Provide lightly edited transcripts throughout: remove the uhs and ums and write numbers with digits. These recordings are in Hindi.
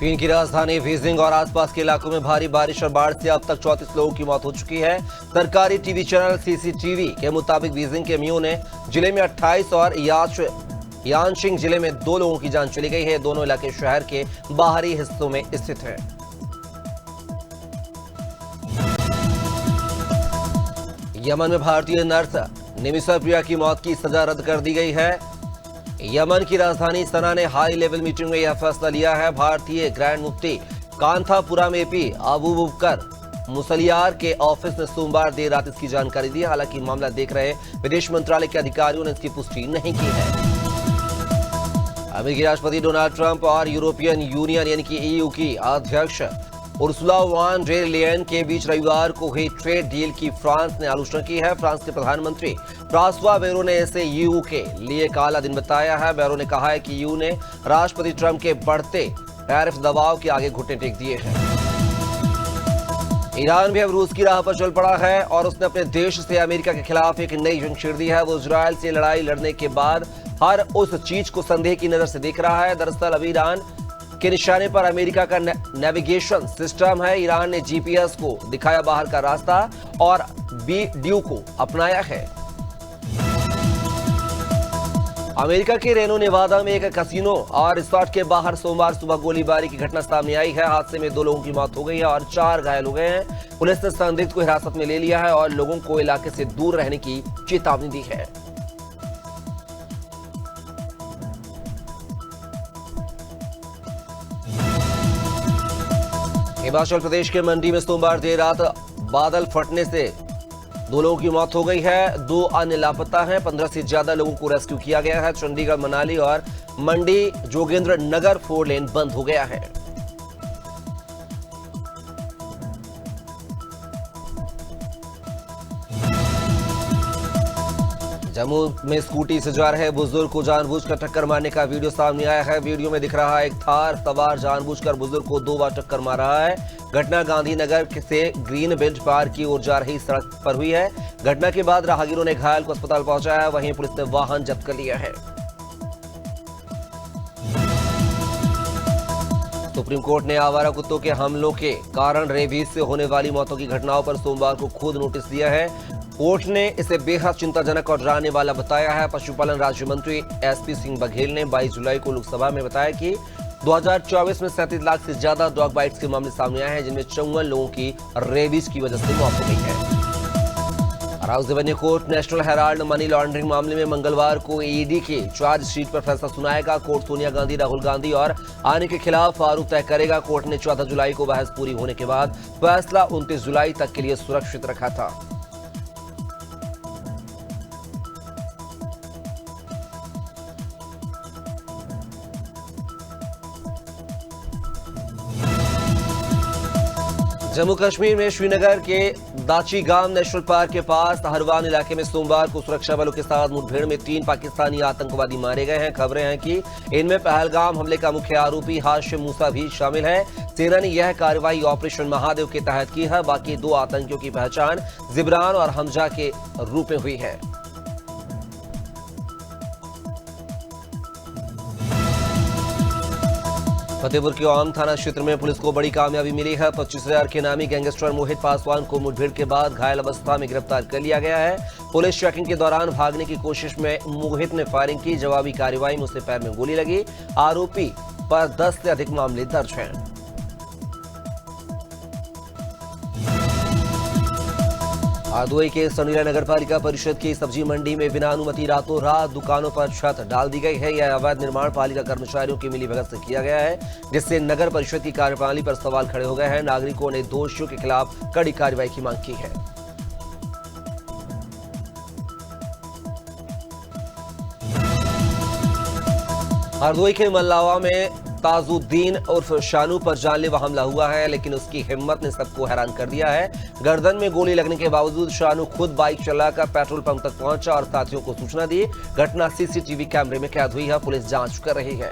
चीन की राजधानी बीजिंग और आसपास के इलाकों में भारी बारिश और बाढ़ से अब तक 34 लोगों की मौत हो चुकी है। सरकारी टीवी चैनल सीसीटीवी के मुताबिक बीजिंग के म्यूने जिले में 28 और यानशिंग जिले में 2 लोगों की जान चली गई है। दोनों इलाके शहर के बाहरी हिस्सों में स्थित हैं। यमन में भारतीय नर्स निमिषा प्रिया की मौत की सजा रद्द कर दी गई है। यमन की राजधानी सना ने हाई लेवल मीटिंग में यह फैसला लिया है। भारतीय ग्रैंड मुफ्ती कांथापुरा में पी अबू बकर मुसलियार के ऑफिस ने सोमवार देर रात इसकी जानकारी दी। हालांकि मामला देख रहे विदेश मंत्रालय के अधिकारियों ने इसकी पुष्टि नहीं की है। अमेरिकी राष्ट्रपति डोनाल्ड ट्रंप और यूरोपियन यूनियन यानी कि ईयू की अध्यक्ष उर्सुला वॉन डेर लेयन के बीच रविवार को हुई ट्रेड डील की फ्रांस ने आलोचना की है। फ्रांस के प्रधानमंत्री फ्रांसवा बैरो ने इसे ईयू के लिए काला दिन बताया है। बैरो ने कहा है कि ईयू ने राष्ट्रपति ट्रंप के बढ़ते टैरिफ दबाव के आगे घुटने टेक दिए हैं। ईरान भी अब रूस की राह पर चल पड़ा है और उसने अपने देश से अमेरिका के खिलाफ एक नई जंग छेड़ दी है। वो इजरायल से लड़ाई लड़ने के बाद हर उस चीज को संदेह की नजर से देख रहा है। दरअसल अब ईरान के निशाने पर अमेरिका का नेविगेशन सिस्टम है। ईरान ने जीपीएस को दिखाया बाहर का रास्ता और बी-ड्यू को अपनाया है। अमेरिका के रेनो नेवादा में एक कैसीनो और रिसोर्ट के बाहर सोमवार सुबह गोलीबारी की घटना सामने आई है। हादसे में 2 लोगों की मौत हो गई है और 4 घायल हो गए हैं। पुलिस ने संदिग्ध को हिरासत में ले लिया है और लोगों को इलाके से दूर रहने की चेतावनी दी है। हिमाचल प्रदेश के मंडी में सोमवार देर रात बादल फटने से 2 लोगों की मौत हो गई है। 2 अन्य लापता हैं। 15 से ज्यादा लोगों को रेस्क्यू किया गया है। चंडीगढ़, मनाली और मंडी जोगेंद्र नगर 4 लेन बंद हो गया है। जम्मू में स्कूटी से जा रहे बुजुर्ग को जानबूझकर टक्कर मारने का वीडियो सामने आया है। वीडियो में दिख रहा है एक थार सवार जानबूझकर बुजुर्ग को 2 बार टक्कर मार रहा है। घटना गांधीनगर से ग्रीन बेल्ट पार्क की ओर जा रही सड़क पर हुई है। घटना के बाद राहगीरों ने घायल को अस्पताल पहुंचाया है। वहीं पुलिस ने वाहन जब्त कर लिया है। सुप्रीम कोर्ट ने आवारा कुत्तों के हमलों के कारण रेबीज से होने वाली मौतों की घटनाओं पर सोमवार को खुद नोटिस दिया है। कोर्ट ने इसे बेहद चिंताजनक और डराने वाला बताया है। पशुपालन राज्य मंत्री एसपी सिंह बघेल ने 22 जुलाई को लोकसभा में बताया कि 2024 में 37 लाख से ज्यादा डॉग बाइट्स के मामले सामने आए हैं, जिनमें 54 लोगों की रेबीज की वजह से मौत हो गई है। Rouse revenue court national Herald money laundering मामले में मंगलवार को ईडी के चार्जशीट पर फैसला सुनाएगा। कोर्ट सोनिया गांधी, राहुल गांधी और आने के खिलाफ आरोप तय करेगा। कोर्ट ने 14 जुलाई को बहस पूरी होने के बाद फैसला 29 जुलाई तक के लिए सुरक्षित रखा था। जम्मू कश्मीर में श्रीनगर के दाचीगाम नेशनल पार्क के पास हरवान इलाके में सोमवार को सुरक्षा बलों के साथ मुठभेड़ में 3 पाकिस्तानी आतंकवादी मारे गए हैं। खबरें हैं कि इनमें पहलगाम हमले का मुख्य आरोपी हाशिम मूसा भी शामिल है। सेना ने यह कार्रवाई ऑपरेशन महादेव के तहत की है। बाकी 2 आतंकियों की पहचान जिब्रान और हमजा के रूप में हुई है। फतेहपुर के ओम थाना क्षेत्र में पुलिस को बड़ी कामयाबी मिली है। 25,000 के नामी गैंगस्टर मोहित पासवान को मुठभेड़ के बाद घायल अवस्था में गिरफ्तार कर लिया गया है। पुलिस चेकिंग के दौरान भागने की कोशिश में मोहित ने फायरिंग की। जवाबी कार्रवाई में उसके पैर में गोली लगी। आरोपी पर 10 से अधिक मामले दर्ज हैं। हरदोई के सनीला नगर पालिका परिषद की सब्जी मंडी में बिना अनुमति रातों रात दुकानों पर छत डाल दी गई है। यह अवैध निर्माण पालिका कर्मचारियों की मिलीभगत से किया गया है, जिससे नगर परिषद की कार्यप्रणाली पर सवाल खड़े हो गए हैं। नागरिकों ने दोषियों के खिलाफ कड़ी कार्रवाई की मांग की है। हरदोई के मल्लावा में ताजुद्दीन उर्फ शानू पर जानलेवा हमला हुआ है, लेकिन उसकी हिम्मत ने सबको हैरान कर दिया है। गर्दन में गोली लगने के बावजूद शानू खुद बाइक चलाकर पेट्रोल पंप तक पहुंचा और साथियों को सूचना दी। घटना सीसीटीवी कैमरे में कैद हुई है। पुलिस जांच कर रही है।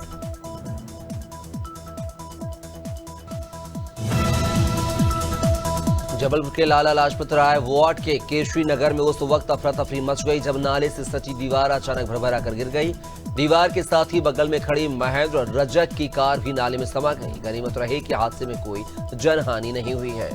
जबलपुर के लाला लाजपत राय वार्ड के केशरी नगर में उस वक्त अफरा तफरी मच गई जब नाले से सटी दीवार अचानक भरभरा कर गिर गई। दीवार के साथ ही बगल में खड़ी महेंद्र और रजक की कार भी नाले में समा गई। गनीमत रही कि हादसे में कोई जनहानि नहीं हुई है।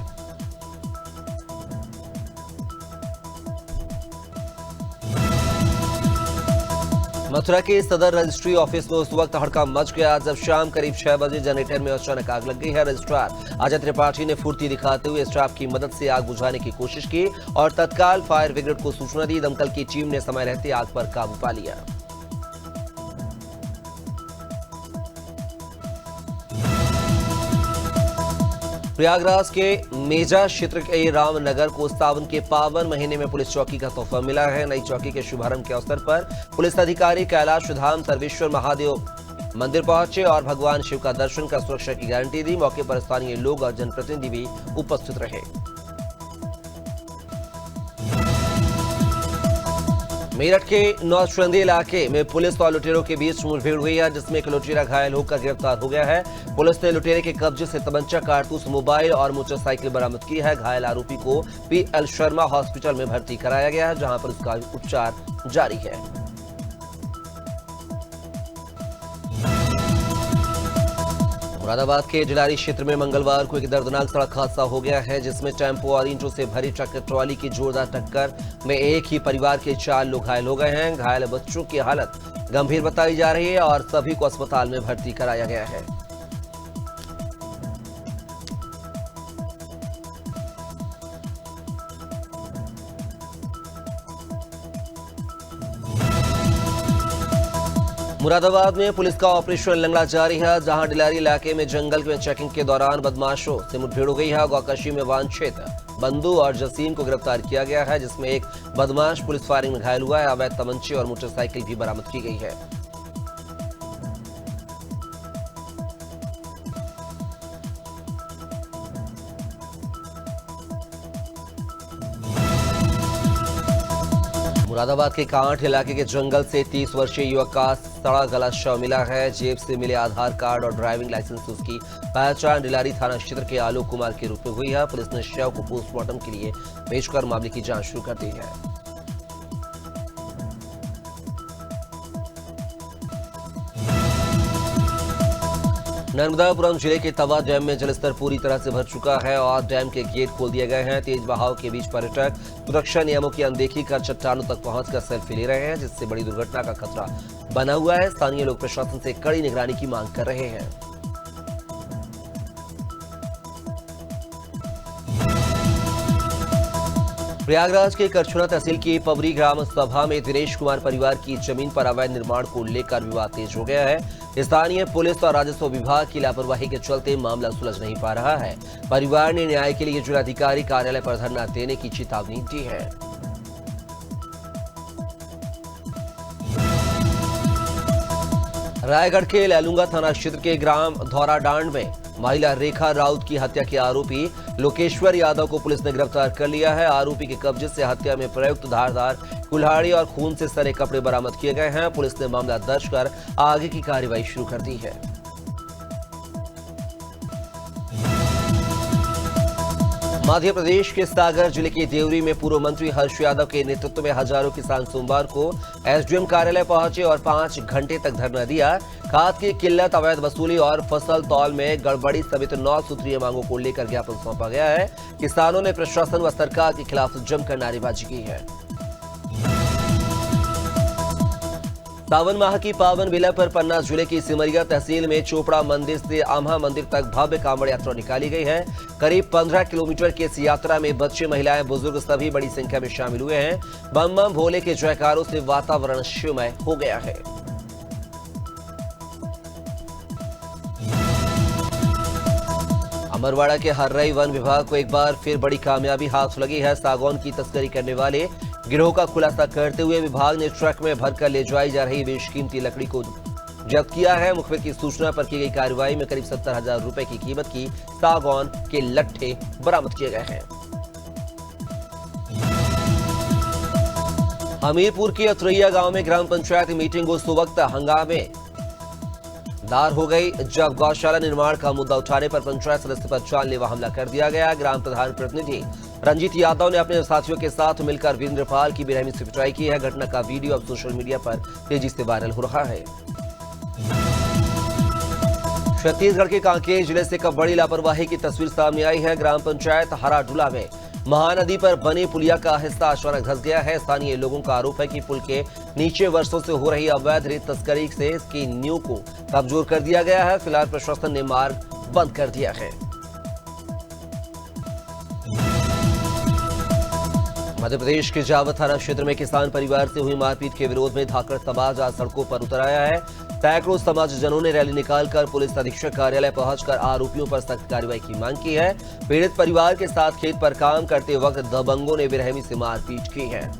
मथुरा के सदर रजिस्ट्री ऑफिस में उस वक्त हड़कंप मच गया जब शाम करीब 6 बजे जनरेटर में अचानक आग लग गई है। रजिस्ट्रार अजय त्रिपाठी ने फुर्ती दिखाते हुए स्टाफ की मदद से आग बुझाने की कोशिश की और तत्काल फायर ब्रिगेड को सूचना दी। दमकल की टीम ने समय रहते आग पर काबू पा लिया। प्रयागराज के मेजा क्षेत्र के रामनगर को सावन के पावन महीने में पुलिस चौकी का तोहफा मिला है। नई चौकी के शुभारंभ के अवसर पर पुलिस अधिकारी कैलाश धाम सर्वेश्वर महादेव मंदिर पहुंचे और भगवान शिव का दर्शन कर सुरक्षा की गारंटी दी। मौके पर स्थानीय लोग और जनप्रतिनिधि भी उपस्थित रहे। मेरठ के नौचंदी इलाके में पुलिस और लुटेरों के बीच मुठभेड़ हुई है जिसमें एक लुटेरा घायल होकर गिरफ्तार हो गया है। पुलिस ने लुटेरे के कब्जे से तमंचा, कारतूस, मोबाइल और मोटरसाइकिल बरामद की है। घायल आरोपी को पीएल शर्मा हॉस्पिटल में भर्ती कराया गया है जहां पर उसका उपचार जारी है। मुरादाबाद के डिलारी क्षेत्र में मंगलवार को एक दर्दनाक सड़क हादसा हो गया है जिसमें टेम्पो और ईंटों से भरी ट्रक ट्रॉली की जोरदार टक्कर में एक ही परिवार के 4 लोग घायल हो गए हैं। घायल बच्चों की हालत गंभीर बताई जा रही है और सभी को अस्पताल में भर्ती कराया गया है। मुरादाबाद में पुलिस का ऑपरेशन लंगड़ा जारी है जहां डिलारी इलाके में जंगल में चेकिंग के दौरान बदमाशों से मुठभेड़ हो गई है। गौकशी में वांछित बंदू और जसीम को गिरफ्तार किया गया है जिसमें एक बदमाश पुलिस फायरिंग में घायल हुआ है। अवैध तमंचे और मोटरसाइकिल भी बरामद की गई है। मुरादाबाद के कांठ इलाके के जंगल से 30 वर्षीय युवक का सड़ा गला शव मिला है। जेब से मिले आधार कार्ड और ड्राइविंग लाइसेंस से उसकी पहचान डिलारी थाना क्षेत्र के आलोक कुमार के रूप में हुई है। पुलिस ने शव को पोस्टमार्टम के लिए भेजकर मामले की जांच शुरू कर दी है। नर्मदापुरम जिले के तवा डैम में जलस्तर पूरी तरह से भर चुका है और डैम के गेट खोल दिए गए हैं। तेज बहाव के बीच पर्यटक सुरक्षा नियमों की अनदेखी कर चट्टानों तक पहुंचकर सेल्फी ले रहे हैं जिससे बड़ी दुर्घटना का खतरा बना हुआ है। स्थानीय लोग प्रशासन से कड़ी निगरानी की मांग कर रहे हैं। प्रयागराज के करछुना तहसील की पवरी ग्राम सभा में दिनेश कुमार परिवार की जमीन पर अवैध निर्माण को लेकर विवाद तेज हो गया है। स्थानीय पुलिस और राजस्व विभाग की लापरवाही के चलते मामला सुलझ नहीं पा रहा है। परिवार ने न्याय के लिए जिलाधिकारी कार्यालय पर धरना देने की चेतावनी दी है। रायगढ़ के लैलूंगा थाना क्षेत्र के ग्राम धौराडांड में महिला रेखा राउत की हत्या के आरोपी लोकेश्वर यादव को पुलिस ने गिरफ्तार कर लिया है। आरोपी के कब्जे से हत्या में प्रयुक्त धारदार कुल्हाड़ी और खून से सने कपड़े बरामद किए गए हैं। पुलिस ने मामला दर्ज कर आगे की कार्रवाई शुरू कर दी है। मध्य प्रदेश के सागर जिले के देवरी में पूर्व मंत्री हर्ष यादव के नेतृत्व में हजारों किसान सोमवार को एसडीएम कार्यालय पहुंचे और 5 घंटे तक धरना दिया। खाद की किल्लत, अवैध वसूली और फसल तौल में गड़बड़ी समेत 9 सूत्रीय मांगों को लेकर ज्ञापन सौंपा गया है। किसानों ने प्रशासन व सरकार के खिलाफ जमकर नारेबाजी की है। सावन माह की पावन बेला पर पन्ना जिले की सिमरिया तहसील में चोपड़ा मंदिर से आम्हा मंदिर तक भव्य कांवड़ यात्रा निकाली गई है। करीब 15 किलोमीटर की इस यात्रा में बच्चे, महिलाएं, बुजुर्ग सभी बड़ी संख्या में शामिल हुए हैं। बम बम भोले के जयकारों से वातावरण शिवमय हो गया है। अमरवाड़ा के हर्रई वन विभाग को एक बार फिर बड़ी कामयाबी हाथ लगी है। सागौन की तस्करी करने वाले गिरोह का खुलासा करते हुए विभाग ने ट्रक में भरकर ले जाई जा रही बेशकीमती लकड़ी को जब्त किया है। मुखबिर की सूचना पर की गई कार्रवाई में करीब 70,000 रुपए की कीमत की सागौन के लट्ठे बरामद किए गए हैं। हमीरपुर के अतरैया गांव में ग्राम पंचायत मीटिंग उस वक्त हंगामे दार हो गई जब गौशाला निर्माण का मुद्दा उठाने पर पंचायत सदस्य पर जानलेवा हमला कर दिया गया। ग्राम प्रधान प्रतिनिधि रंजीत यादव ने अपने साथियों के साथ मिलकर वीरेंद्रपाल की बेरहमी से पिटाई की है। घटना का वीडियो अब सोशल मीडिया पर तेजी से वायरल हो रहा है। छत्तीसगढ़ के कांकेर जिले से एक बड़ी लापरवाही की तस्वीर सामने आई है। ग्राम पंचायत हराडुला में महानदी पर बने पुलिया का हिस्सा अचानक धंस गया है। स्थानीय लोगों का आरोप है कि पुल के नीचे वर्षों से हो रही अवैध रेत तस्करी से इसकी नींव को कमजोर कर दिया गया है। फिलहाल प्रशासन ने मार्ग बंद कर दिया है। मध्य प्रदेश के जावत थाना क्षेत्र में किसान परिवार से हुई मारपीट के विरोध में धाकड़ समाज आज सड़कों पर उतर आया है। सैकड़ों समाजजनों ने रैली निकालकर पुलिस अधीक्षक कार्यालय पहुंचकर आरोपियों पर सख्त कार्रवाई की मांग की है। पीड़ित परिवार के साथ खेत पर काम करते वक्त दबंगों ने बेरहमी से मारपीट की है।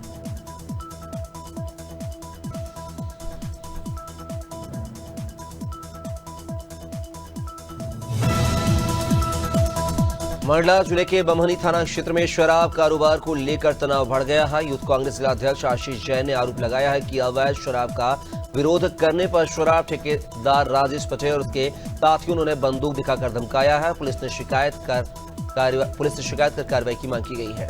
मंडला जिले के बमहनी थाना क्षेत्र में शराब कारोबार को लेकर तनाव बढ़ गया है। यूथ कांग्रेस जिलाध्यक्ष आशीष जैन ने आरोप लगाया है कि अवैध शराब का विरोध करने पर शराब ठेकेदार राजेश पटेल और उसके साथियों ने बंदूक दिखाकर धमकाया है। पुलिस ने शिकायत कर कार्रवाई की मांग की गई है।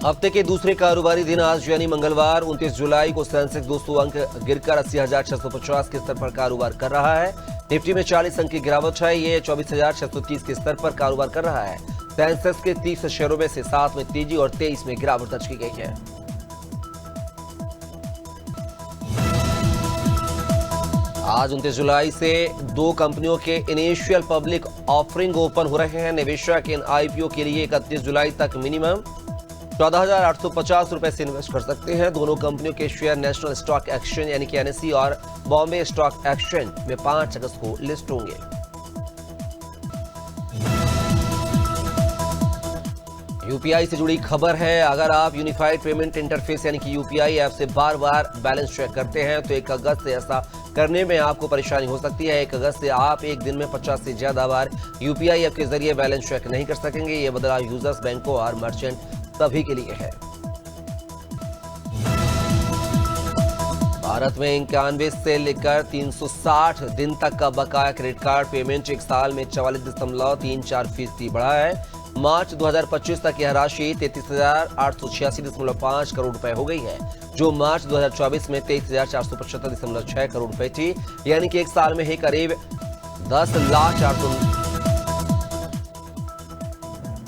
हफ्ते के दूसरे कारोबारी दिन आज यानी मंगलवार 29 जुलाई को सेंसेक्स 200 अंक गिरकर 80,650 के स्तर पर कारोबार कर रहा है। निफ्टी में 40 अंक की गिरावट है। ये 24,630 के स्तर पर कारोबार कर रहा है। सेंसेक्स के 30 शेयरों में से 7 में तेजी और 23 में गिरावट दर्ज की गई है। आज 29 जुलाई से 2 कंपनियों के इनिशियल पब्लिक ऑफरिंग ओपन हो रहे हैं। निवेशक इन आईपीओ के लिए 31 जुलाई तक मिनिमम 14,850 रुपए से इन्वेस्ट कर सकते हैं। दोनों कंपनियों के शेयर नेशनल स्टॉक एक्सचेंज यानी कि एनएसई और बॉम्बे स्टॉक एक्सचेंज में 5 अगस्त को लिस्ट होंगे। यूपीआई से जुड़ी खबर है। अगर आप यूनिफाइड पेमेंट इंटरफेस यानी कि यूपीआई ऐप से बार बार बैलेंस चेक करते हैं तो 1 अगस्त से ऐसा करने में आपको परेशानी हो सकती है। 1 अगस्त से आप एक दिन में 50 से ज्यादा बार यूपीआई ऐप के जरिए बैलेंस चेक नहीं कर सकेंगे। ये बदलाव यूजर्स, बैंकों और मर्चेंट सभी के लिए है। भारत में 91 से लेकर 360 दिन तक का बकाया क्रेडिट कार्ड पेमेंट 1 साल में 44.34% बढ़ा है। मार्च 2025 तक यह राशि 33,886.5 करोड़ रुपए हो गई है, जो मार्च 2024 में 23,475.6 करोड़ रुपए थी। यानी कि 1 साल में ही करीब 10 लाख 400।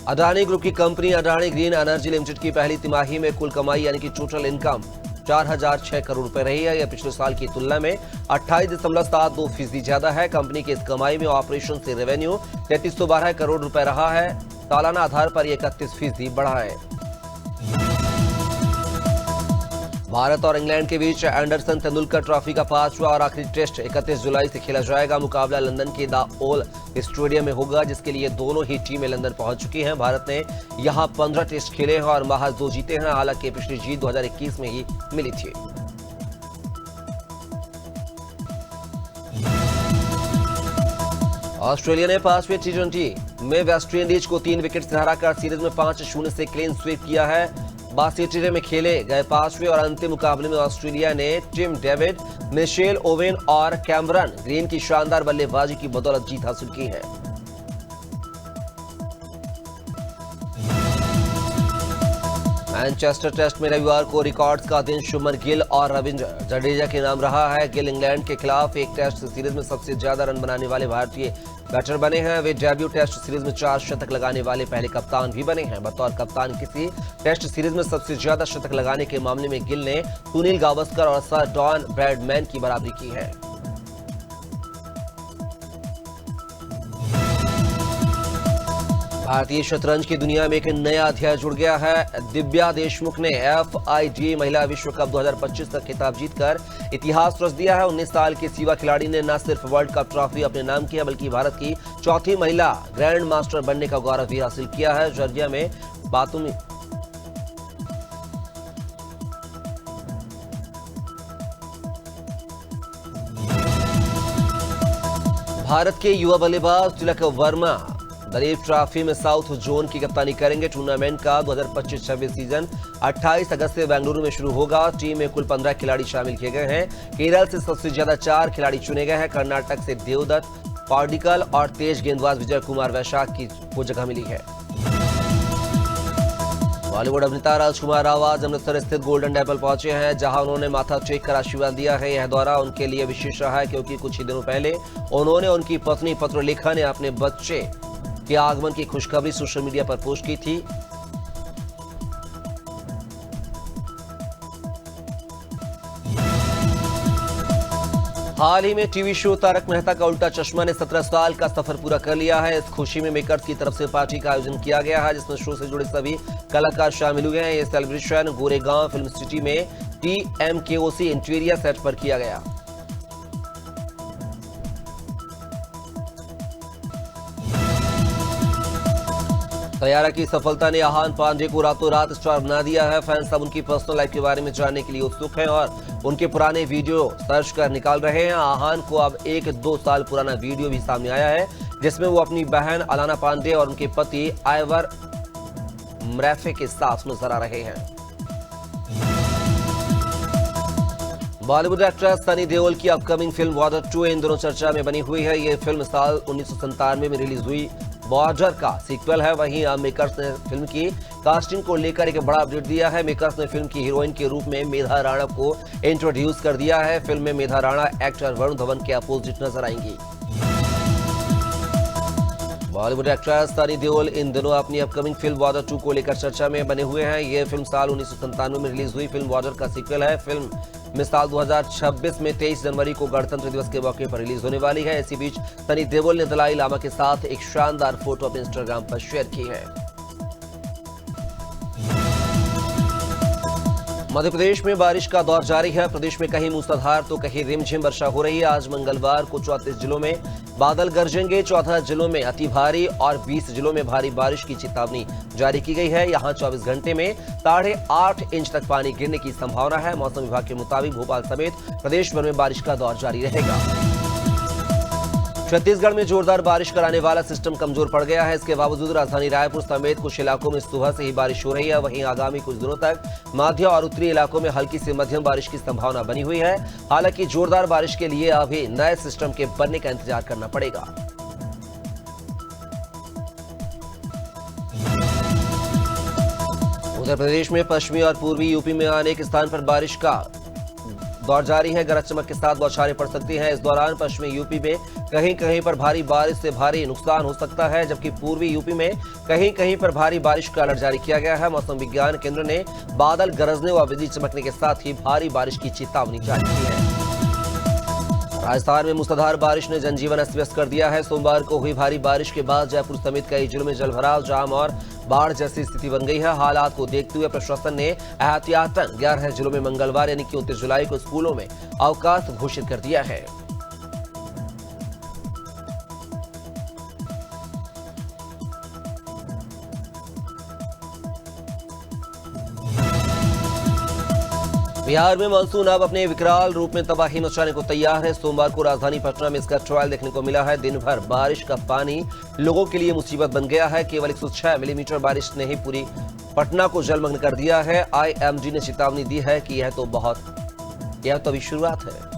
अडानी ग्रुप की company Adani green energy limited की पहली तिमाही में कुल कमाई यानी कि टोटल इनकम 4,006 करोड़ रुपए रही है। यह पिछले साल की तुलना में 28.72% ज्यादा है। कंपनी की इस कमाई में ऑपरेशन से रेवेन्यू 3312 करोड़ रुपए रहा है। सालाना आधार पर यह 31% बढ़ा है। भारत और इंग्लैंड के बीच एंडरसन तेंदुलकर ट्रॉफी का 5वां और आखिरी टेस्ट 31 जुलाई से खेला जाएगा। मुकाबला लंदन के द ओल स्टेडियम में होगा, जिसके लिए दोनों ही टीमें लंदन पहुंच चुकी हैं। भारत ने यहां 15 टेस्ट खेले हैं और महज 2 जीते हैं। हालांकि पिछली जीत 2021 में ही मिली थी। ऑस्ट्रेलिया ने 5वें T20 में वेस्टइंडीज को 3 विकेट से हराकर सीरीज में 5-0 से क्लीन स्वीप किया है। बासेटिरे में खेले गए 5वें और अंतिम मुकाबले में ऑस्ट्रेलिया ने टिम डेविड, मिशेल ओवेन और कैमरन ग्रीन की शानदार बल्लेबाजी की बदौलत जीत हासिल की है। मैनचेस्टर टेस्ट में रविवार को रिकॉर्ड्स का दिन शुभमन गिल और रविंद्र जडेजा के नाम रहा है। गिल इंग्लैंड के खिलाफ एक टेस्ट सीरीज में सबसे ज्यादा रन बनाने वाले भारतीय बैटर बने हैं। वे डेब्यू टेस्ट सीरीज में 4 शतक लगाने वाले पहले कप्तान भी बने हैं। बतौर कप्तान किसी टेस्ट सीरीज में सबसे ज्यादा शतक लगाने के मामले में गिल ने सुनील गावस्कर और सर डॉन ब्रैडमैन की बराबरी की है। भारतीय शतरंज की दुनिया में एक नया अध्याय जुड़ गया है। दिव्या देशमुख ने FIDE महिला विश्व कप 2025 का खिताब जीतकर इतिहास रच दिया है। 19 साल की युवा खिलाड़ी ने न सिर्फ वर्ल्ड कप ट्रॉफी अपने नाम किया, बल्कि भारत की 4थी महिला ग्रैंड मास्टर बनने का गौरव भी हासिल किया है। जॉर्जिया में बातूमी भारत के युवा बल्लेबाज तिलक वर्मा दलीप ट्रॉफी में साउथ जोन की कप्तानी करेंगे। टूर्नामेंट का 2025-26 सीजन 28 अगस्त से बेंगलुरु में शुरू होगा। टीम में कुल 15 खिलाड़ी शामिल किए गए हैं। केरल से सबसे ज्यादा 4 खिलाड़ी चुने गए हैं। कर्नाटक से देवदत्त पार्डिकल और तेज गेंदबाज विजय कुमार वैशाख को जगह मिली है। बॉलीवुड अभिनेता राजकुमार राव आज अमृतसर स्थित गोल्डन टेम्पल पहुंचे हैं, जहां उन्होंने माथा टेक कर आशीर्वाद दिया है। यह दौरा उनके लिए विशेष रहा है क्योंकि कुछ ही दिनों पहले उन्होंने उनकी पत्नी पत्रलेखा ने अपने बच्चे के आगमन की खुशखबरी सोशल मीडिया पर पोस्ट की थी। हाल ही में टीवी शो तारक मेहता का उल्टा चश्मा ने 17 साल का सफर पूरा कर लिया है। इस खुशी में मेकर्स की तरफ से पार्टी का आयोजन किया गया है, जिसमें शो से जुड़े सभी कलाकार शामिल हुए हैं। ये सेलिब्रेशन गोरेगांव फिल्म सिटी में TMKOC इंटीरियर सेट पर किया गया। तैयारा की सफलता ने आहान पांडे को रातों रात स्टार बना दिया है। फैंस अब उनकी पर्सनल लाइफ के बारे में जानने के लिए उत्सुक हैं और उनके पुराने वीडियो सर्च कर निकाल रहे हैं। आहान को अब 1-2 साल पुराना वीडियो भी सामने आया है, जिसमें वो अपनी बहन अलाना पांडे और उनके पति आइवर मरैफे के साथ नजर आ रहे हैं। बॉलीवुड एक्ट्रेस सनी देओल की अपकमिंग फिल्म बॉर्डर 2 इन दोनों चर्चा में बनी हुई है। ये फिल्म साल 1997 में रिलीज हुई बॉर्डर का सीक्वल है। वहीं अब मेकर्स ने फिल्म की कास्टिंग को लेकर एक बड़ा अपडेट दिया है। मेकर्स ने फिल्म की हीरोइन के रूप में मेधा राणा को इंट्रोड्यूस कर दिया है। फिल्म में मेधा राणा एक्टर वरुण धवन के अपोजिट नजर आएंगी। बॉलीवुड एक्ट्रेस सनी देओल इन दिनों अपनी अपकमिंग फिल्म बॉर्डर 2 को लेकर चर्चा में बने हुए हैं। ये फिल्म साल 1997 में रिलीज हुई फिल्म बॉर्डर का सीक्वल है। फिल्म में साल 2026 में 23 जनवरी को गणतंत्र दिवस के मौके पर रिलीज होने वाली है। इसी बीच सनी देओल ने दलाई लामा के साथ एक शानदार फोटो अपने इंस्टाग्राम पर शेयर की है। मध्य प्रदेश में बारिश का दौर जारी है। प्रदेश में कहीं मूसलाधार तो कहीं रिमझिम वर्षा हो रही है। आज मंगलवार को 34 जिलों में बादल गरजेंगे। 14 जिलों में अति भारी और 20 जिलों में भारी बारिश की चेतावनी जारी की गई है। यहां 24 घंटे में 8.5 इंच तक पानी गिरने की संभावना है। मौसम विभाग के मुताबिक भोपाल समेत प्रदेश भर में बारिश का दौर जारी रहेगा। छत्तीसगढ़ में जोरदार बारिश कराने वाला सिस्टम कमजोर पड़ गया है। इसके बावजूद राजधानी रायपुर समेत कुछ इलाकों में सुबह से ही बारिश हो रही है। वहीं आगामी कुछ दिनों तक मध्य और उत्तरी इलाकों में हल्की से मध्यम बारिश की संभावना बनी हुई है। हालांकि जोरदार बारिश के लिए अभी नए सिस्टम के बनने का इंतजार करना पड़ेगा। उत्तर प्रदेश में पश्चिमी और पूर्वी यूपी में अनेक स्थान पर बारिश का दौर जारी है। गरज चमक के साथ बौछारें पड़ सकती हैं। इस दौरान पश्चिमी यूपी में कहीं कहीं पर भारी बारिश से भारी नुकसान हो सकता है, जबकि पूर्वी यूपी में कहीं कहीं पर भारी बारिश का अलर्ट जारी किया गया है। मौसम विज्ञान केंद्र ने बादल गरजने व बिजली चमकने के साथ ही भारी बारिश की चेतावनी जारी की है। राजस्थान में मूसलाधार बारिश ने जनजीवन अस्त व्यस्त कर दिया है। सोमवार को हुई भारी बारिश के बाद जयपुर समेत कई जिलों में जलभराव, जाम और बाढ़ जैसी स्थिति बन गई है। हालात को देखते हुए प्रशासन ने एहतियातन 11 जिलों में मंगलवार यानी कि 29 जुलाई को स्कूलों में अवकाश घोषित कर दिया है। बिहार में मानसून अब अपने विकराल रूप में तबाही मचाने को तैयार है। सोमवार को राजधानी पटना में इसका ट्रायल देखने को मिला है। दिन भर बारिश का पानी लोगों के लिए मुसीबत बन गया है। केवल 106 मिलीमीटर बारिश ने ही पूरी पटना को जलमग्न कर दिया है। IMD ने चेतावनी दी है कि यह तो अभी शुरुआत है।